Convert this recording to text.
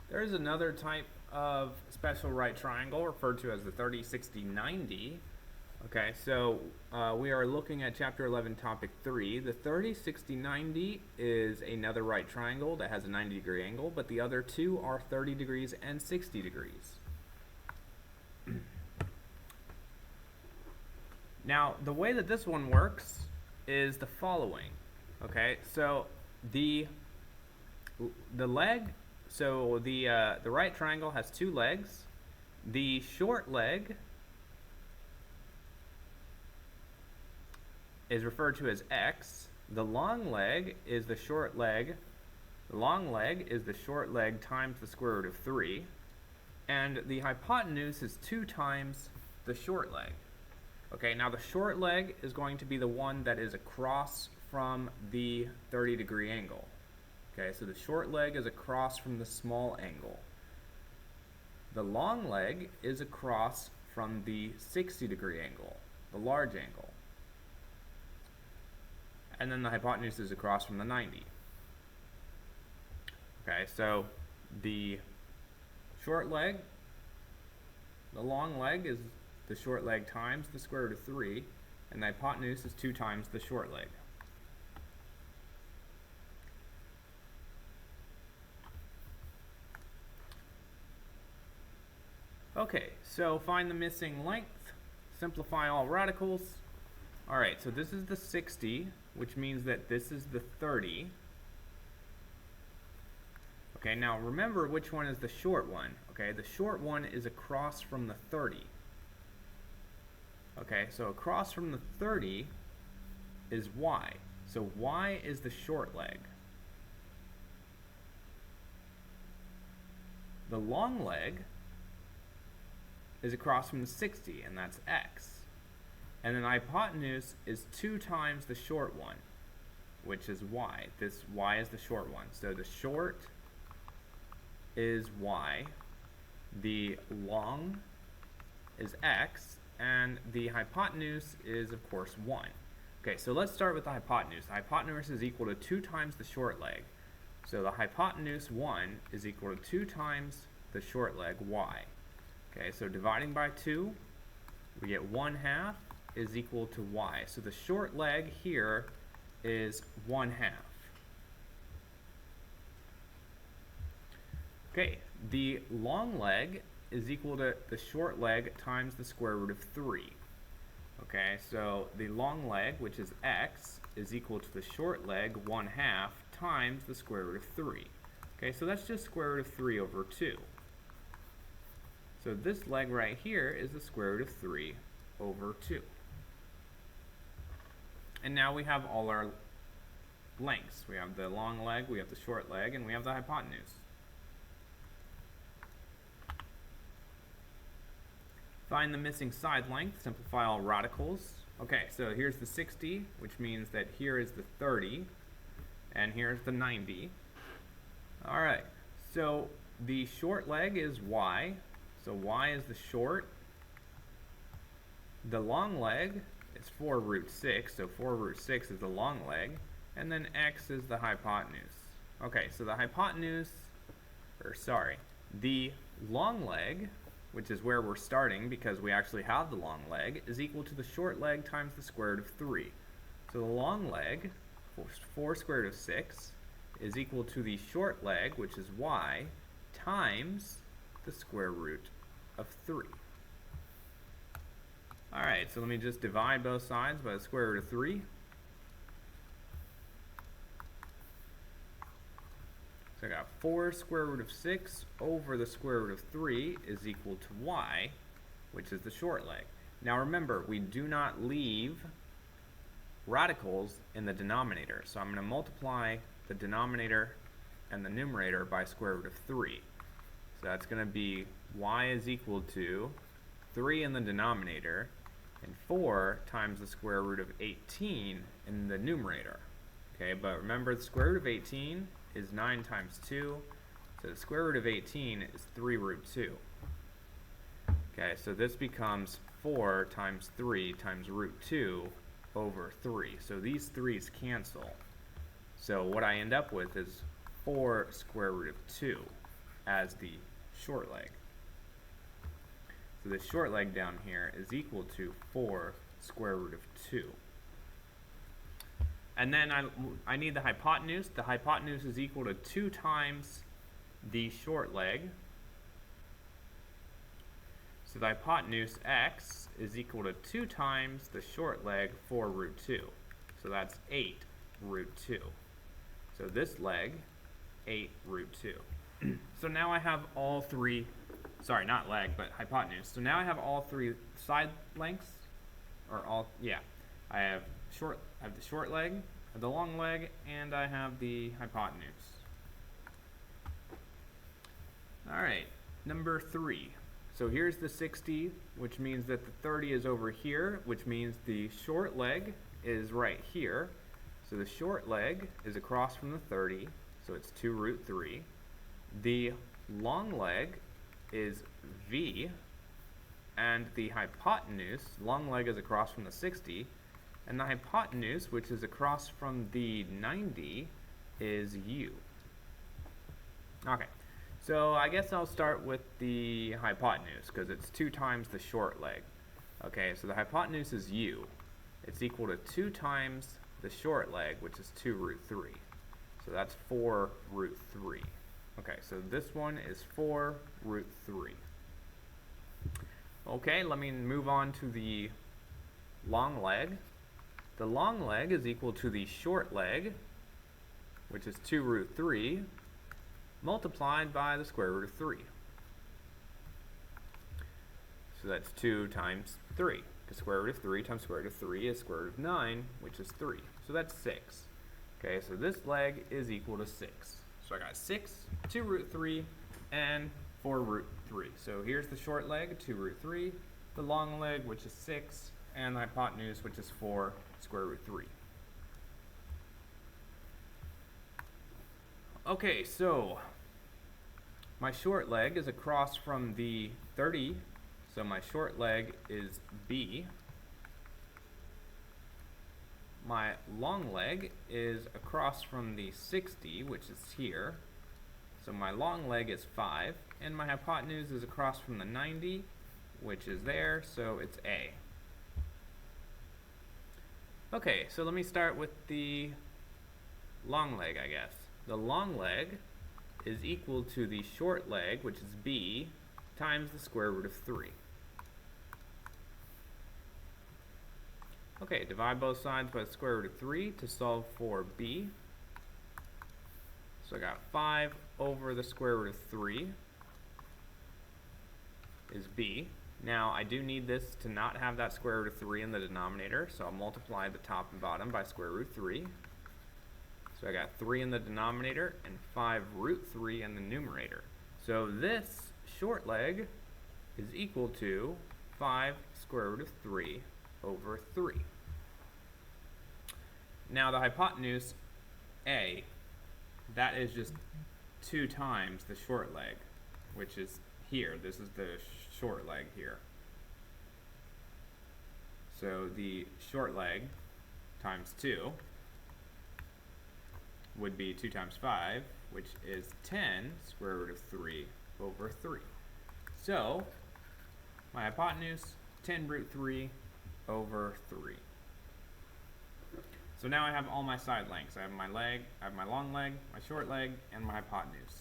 There is another type of special right triangle referred to as the 30, 60, 90. Okay, so we are looking at Chapter 11, Topic 3. The 30, 60, 90 is another right triangle that has a 90-degree angle, but the other two are 30 degrees and 60 degrees. Now, the way that this one works is the following. Okay, so the leg, so the right triangle has two legs. The short leg is referred to as x. The long leg is the short leg. The long leg is the short leg times the square root of 3. And the hypotenuse is 2 times the short leg. Okay, now the short leg is going to be the one that is across from the 30-degree angle. Okay, so the short leg is across from the small angle. The long leg is across from the 60-degree angle, the large angle. And then the hypotenuse is across from the 90. Okay, so the short leg, the long leg is the short leg times the square root of 3, and the hypotenuse is 2 times the short leg. Okay, so find the missing length, simplify all radicals. Alright, so this is the 60, which means that this is the 30. Okay, now remember which one is the short one. Okay, the short one is across from the 30. Okay, so across from the 30 is y. So y is the short leg. The long leg is across from the 60, and that's x. And then the hypotenuse is 2 times the short one, which is y. This y is the short one. So the short is y, the long is x, and the hypotenuse is, of course, 1. Okay, so let's start with the hypotenuse. The hypotenuse is equal to 2 times the short leg. So the hypotenuse 1 is equal to 2 times the short leg, y. Okay, so dividing by 2, we get 1/2 is equal to y. So the short leg here is 1/2. Okay, the long leg is equal to the short leg times the square root of 3. Okay, so the long leg, which is x, is equal to the short leg 1/2 times the square root of 3. Okay, so that's just square root of 3 over 2. So this leg right here is the square root of 3 over 2. And now we have all our lengths. We have the long leg, we have the short leg, and we have the hypotenuse. Find the missing side length, simplify all radicals. Okay, so here's the 60, which means that here is the 30, and here's the 90. Alright, so the short leg is y, so y is the short. The long leg is 4 root 6, so 4 root 6 is the long leg, and then x is the hypotenuse. Okay, so the hypotenuse, the long leg, which is where we're starting because we actually have the long leg, is equal to the short leg times the square root of 3. So the long leg, 4 square root of 6, is equal to the short leg, which is y, times the square root of 3. Alright, so let me just divide both sides by the square root of 3. So I got 4 square root of 6 over the square root of 3 is equal to y, which is the short leg. Now remember, we do not leave radicals in the denominator. So I'm going to multiply the denominator and the numerator by square root of 3. So that's going to be y is equal to 3 in the denominator and 4 times the square root of 18 in the numerator. Okay, but remember the square root of 18 is 9 times 2, so the square root of 18 is 3 root 2. Okay, so this becomes 4 times 3 times root 2 over 3. So these 3's cancel. So what I end up with is 4 square root of 2 as the short leg. So the short leg down here is equal to 4 square root of 2. And then I need the hypotenuse. The hypotenuse is equal to 2 times the short leg. So the hypotenuse x is equal to 2 times the short leg 4 root 2. So that's 8 root 2. So this leg, 8 root 2. So now I have all three, sorry, not leg, but hypotenuse. So now I have all three side lengths, or all, yeah. I have the short leg, I have the long leg, and I have the hypotenuse. Alright, number 3. So here's the 60, which means that the 30 is over here, which means the short leg is right here. So the short leg is across from the 30, so it's 2 root 3. The long leg is v, and the hypotenuse, long leg is across from the 60, and the hypotenuse, which is across from the 90, is u. Okay, so I guess I'll start with the hypotenuse, because it's 2 times the short leg. Okay, so the hypotenuse is u. It's equal to 2 times the short leg, which is 2 root 3. So that's 4 root 3. Okay, so this one is 4 root 3. Okay, let me move on to the long leg. The long leg is equal to the short leg, which is 2 root 3, multiplied by the square root of 3. So that's 2 times 3. The square root of 3 times square root of 3 is square root of 9, which is 3. So that's 6. Okay, so this leg is equal to 6. So I got 6, 2 root 3, and 4 root 3. So here's the short leg, 2 root 3, the long leg, which is 6, and the hypotenuse, which is 4 square root 3. Okay, so my short leg is across from the 30, so my short leg is b. My long leg is across from the 60, which is here. So my long leg is 5, and my hypotenuse is across from the 90, which is there, so it's a. Okay, so let me start with the long leg, I guess. The long leg is equal to the short leg, which is b, times the square root of 3. Okay, divide both sides by the square root of 3 to solve for b. So I got 5 over the square root of 3 is b. Now I do need this to not have that square root of 3 in the denominator, so I'll multiply the top and bottom by square root 3. So I got 3 in the denominator and 5 root 3 in the numerator. So this short leg is equal to 5 square root of 3 over 3. Now the hypotenuse, a, that is just 2 times the short leg, which is here. This is the short leg here. So the short leg times 2 would be 2 times 5, which is 10 square root of 3 over 3. So my hypotenuse, 10 root 3 over 3. So now I have all my side lengths. I have my leg, I have my long leg, my short leg, and my hypotenuse.